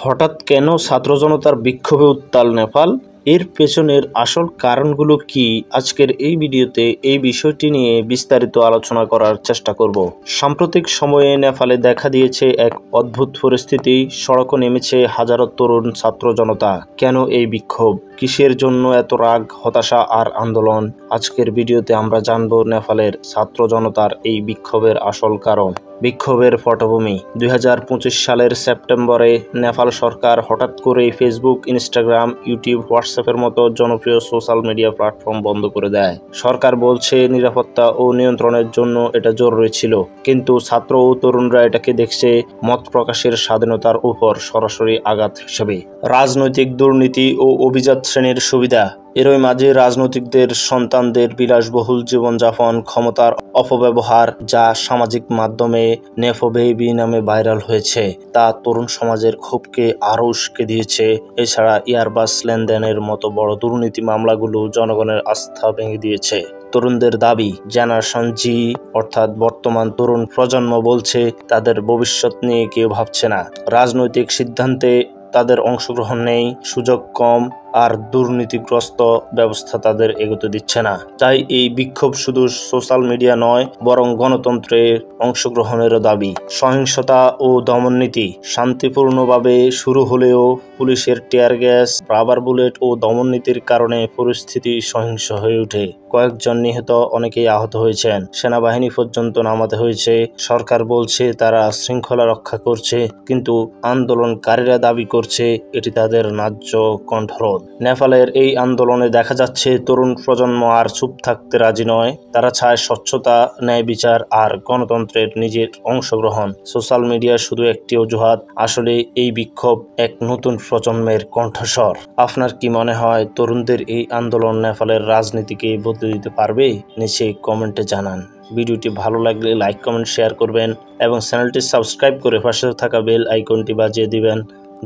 হঠাৎ কেন ছাত্র জনতার বিক্ষোভে উত্তাল নেপাল? এর পেছনের আসল কারণগুলো কি? আজকের এই ভিডিওতে এই বিষয়টি নিয়ে বিস্তারিত আলোচনা করার চেষ্টা করব। সাম্প্রতিক সময়ে নেপালে দেখা দিয়েছে এক অদ্ভুত পরিস্থিতি। সড়কে নেমেছে হাজারো তরুণ ছাত্র জনতা। কেন এই বিক্ষোভ? কিসের জন্য এত রাগ, হতাশা আর আন্দোলন? আজকের ভিডিওতে আমরা জানব নেপালের ছাত্র জনতার এই বিক্ষোভের আসল কারণ। বিক্ষোভের পটভূমি। 2025 সালের সেপ্টেম্বরে নেপাল সরকার হঠাৎ করে ফেসবুক, ইনস্টাগ্রাম, ইউটিউব, হোয়াটসঅ্যাপের মতো জনপ্রিয় সোশ্যাল মিডিয়া প্ল্যাটফর্ম বন্ধ করে দেয়। সরকার বলছে নিরাপত্তা ও নিয়ন্ত্রণের জন্য এটা জরুরি ছিল, কিন্তু ছাত্র ও তরুণরা এটাকে দেখছে মত প্রকাশের স্বাধীনতার উপর সরাসরি আঘাত হিসেবে। রাজনৈতিক দুর্নীতি ও অভিজাত শ্রেণীর সুবিধা। এরই মাঝে রাজনৈতিকদের সন্তানদের বিলাসবহুল জীবনযাপন, ক্ষমতার অপব্যবহার, যা সামাজিক মাধ্যমে নেফো বেবি নামে ভাইরাল হয়েছে, তা তরুণ সমাজের ক্ষোভকে আরও উস্কে দিয়েছে। এছাড়া ইয়ারবাস লেনদেনের মতো বড় দুর্নীতি মামলাগুলো জনগণের আস্থা ভেঙে দিয়েছে। তরুণদের দাবি। জেনারেশন জি অর্থাৎ বর্তমান তরুণ প্রজন্ম বলছে তাদের ভবিষ্যৎ নিয়ে কেউ ভাবছে না। রাজনৈতিক সিদ্ধান্তে তাদের অংশগ্রহণ নেই, সুযোগ কম, আর দুর্নীতিগ্রস্ত ব্যবস্থা তাদের এগোতে দিচ্ছে না। তাই এই বিক্ষোভ শুধু সোশ্যাল মিডিয়া নয়, বরং গণতন্ত্রের অংশগ্রহণেরও দাবি। সহিংসতা ও দমননীতি। শান্তিপূর্ণভাবে শুরু হলেও পুলিশের টিয়ার গ্যাস, রাবার বুলেট ও দমননীতির কারণে পরিস্থিতি সহিংস হয়ে ওঠে। কয়েকজন নিহত, অনেকেই আহত হয়েছেন। সেনাবাহিনী পর্যন্ত নামাতে হয়েছে। সরকার বলছে তারা শৃঙ্খলা রক্ষা করছে, কিন্তু আন্দোলনকারীরা দাবি করছে এটি তাদের ন্যায্য কণ্ঠরোধ। নেপালের এই আন্দোলনে দেখা যাচ্ছে তরুণ প্রজন্ম আর চুপ থাকতে রাজি নয়। তারা চায় স্বচ্ছতা, ন্যায় বিচার আর গণতন্ত্রের নিজের অংশগ্রহণ। সোশ্যাল মিডিয়া শুধু একটি অজুহাত, আসলে এই বিক্ষোভ এক নতুন প্রজন্মের কণ্ঠস্বর। আপনার কি মনে হয় তরুণদের এই আন্দোলন নেপালের রাজনীতিকে বদলে দিতে পারবে? নিচে কমেন্টে জানান। ভিডিওটি ভালো লাগলে লাইক, কমেন্ট, শেয়ার করবেন এবং চ্যানেলটি সাবস্ক্রাইব করে পাশে থাকা বেল আইকনটি বাজিয়ে দিবেন।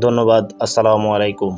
ধন্যবাদ। আসসালামু আলাইকুম।